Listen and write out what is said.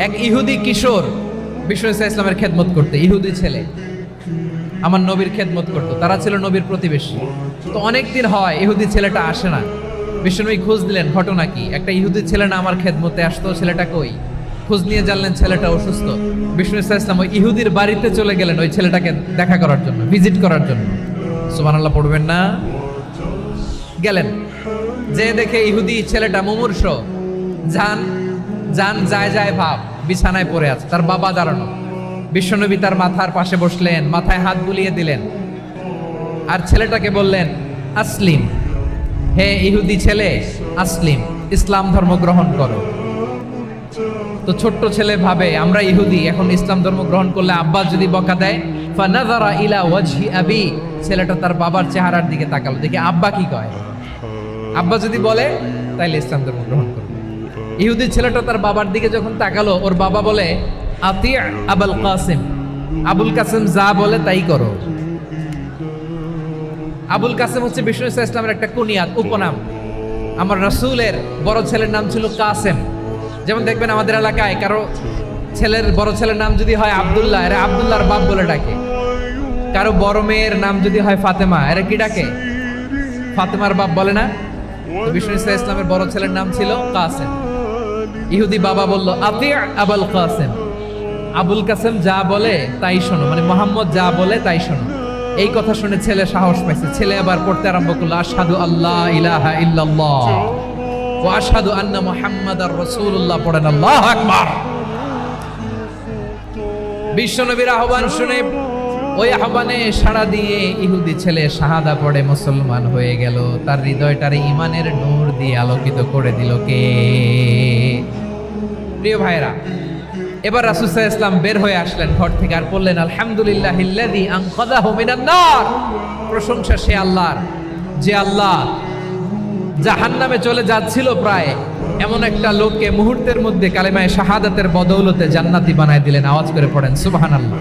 এক ইহুদি কিশোর বিষ্ণু ঈসা ইসলামের খেদমত করতে, ইহুদি ছেলে আমার নবীর খেদমত করতো, তারা ছিল নবীর প্রতিবেশী। তো অনেকদিন হয় ইহুদি ছেলেটা আসে না। বিষ্ণুনবী খোঁজ দিলেন, ঘটনা কি? একটা ইহুদি ছেলে না আমার খেদমতে আসতো, ছেলেটা কই? খোঁজ নিয়ে জানলেন ছেলেটা অসুস্থ। বিষ্ণু ঈসা ইসলাম ওই ইহুদির বাড়িতে চলে গেলেন ওই ছেলেটাকে দেখা করার জন্য, ভিজিট করার জন্য। সুবহানাল্লাহ পড়বেন না? গেলেন, যে দেখে ইহুদি ছেলেটা মুমূর্ষ, জান জান যায় যায় ভাব, বিছানায় পড়ে আছে, তার বাবা দাঁড়ানো। বিশ্বনবী তার মাথার পাশে বসলেন, মাথায় হাত বুলিয়ে দিলেন, আর ছেলেটাকে বললেন, আসলিম, হে ইহুদি ছেলে, আসলিম, ইসলাম ধর্ম গ্রহণ করো। তো ছোট্ট ছেলে ভাবে আমরা ইহুদি, এখন ইসলাম ধর্ম গ্রহণ করলে আব্বা যদি বকা দেয়। ফানাযারা ইলা ওয়াজহি আবি, ছেলেটা তার বাবার চেহারার দিকে তাকালো, দেখে আব্বা কি কয়। আব্বা যদি বলে তাইলে ইসলাম ধর্ম গ্রহণ করবে। ইহুদি ছেলেটা তার বাবার দিকে যখন তাকালো, ওর বাবা বলে, আতি আবুল কাসিম, আবুল কাসিম যা বলে তাই করো। আবুল কাসিম হচ্ছে বিষ্ণু ঈসা ইসলামের একটা কুনিয়াত, উপনাম। আমার রাসূলের বড় ছেলের নাম ছিল কাসেম। যেমন দেখবেন আমাদের এলাকায় কারো ছেলের বড় ছেলের নাম যদি হয় আব্দুল্লাহ, এরা আব্দুল্লাহর বাপ বলে ডাকে। কারো বড় মেয়ের নাম যদি হয় ফাতেমা, এরা কি ডাকে? ফাতেমার বাপ বলে না? তো বিষ্ণু ঈসা ইসলামের বড় ছেলের নাম ছিল কাসেম। ইহুদি বাবা বলল, আতি আবুল কাসেম, আবুল কাসেম যা বলে তাই শোনো, মানে মোহাম্মদ যা বলে তাই শোনো। এই কথা শুনে ছেলে সাহস পাইছে, ছেলে আবার পড়তে আরম্ভ করলো, আশহাদু আল্লাহ ইলাহা ইল্লাল্লাহ ওয়া আশহাদু আন্না মুহাম্মাদার রাসূলুল্লাহ। পড়েন আল্লাহু আকবার। বিশ্বনবীর আহ্বান শুনে ওই আহ্বানে সাড়া দিয়ে ইহুদি ছেলে শাহাদা পড়ে মুসলমান হয়ে গেল। তার হৃদয়টারে ঈমানের নূর দিয়ে আলোকিত করে দিল কে? প্রিয় ভাইরা, এবার রাসূল সাল্লাল্লাহু আলাইহি ওয়াসাল্লাম বের হয়ে আসলেন ঘর থেকে, আর বললেন, আলহামদুলিল্লাহিল্লাযী আনকাযাহু মিনান নার। প্রশংসা সে আল্লাহর, যে আল্লাহ জাহান্নামে চলে যাচ্ছিল প্রায় এমন একটা লোককে মুহূর্তের মধ্যে কালেমায়ে শাহাদাতের বদৌলতে জান্নাতি বানায় দিলেন। আওয়াজ করে পড়েন সুবহানাল্লাহ।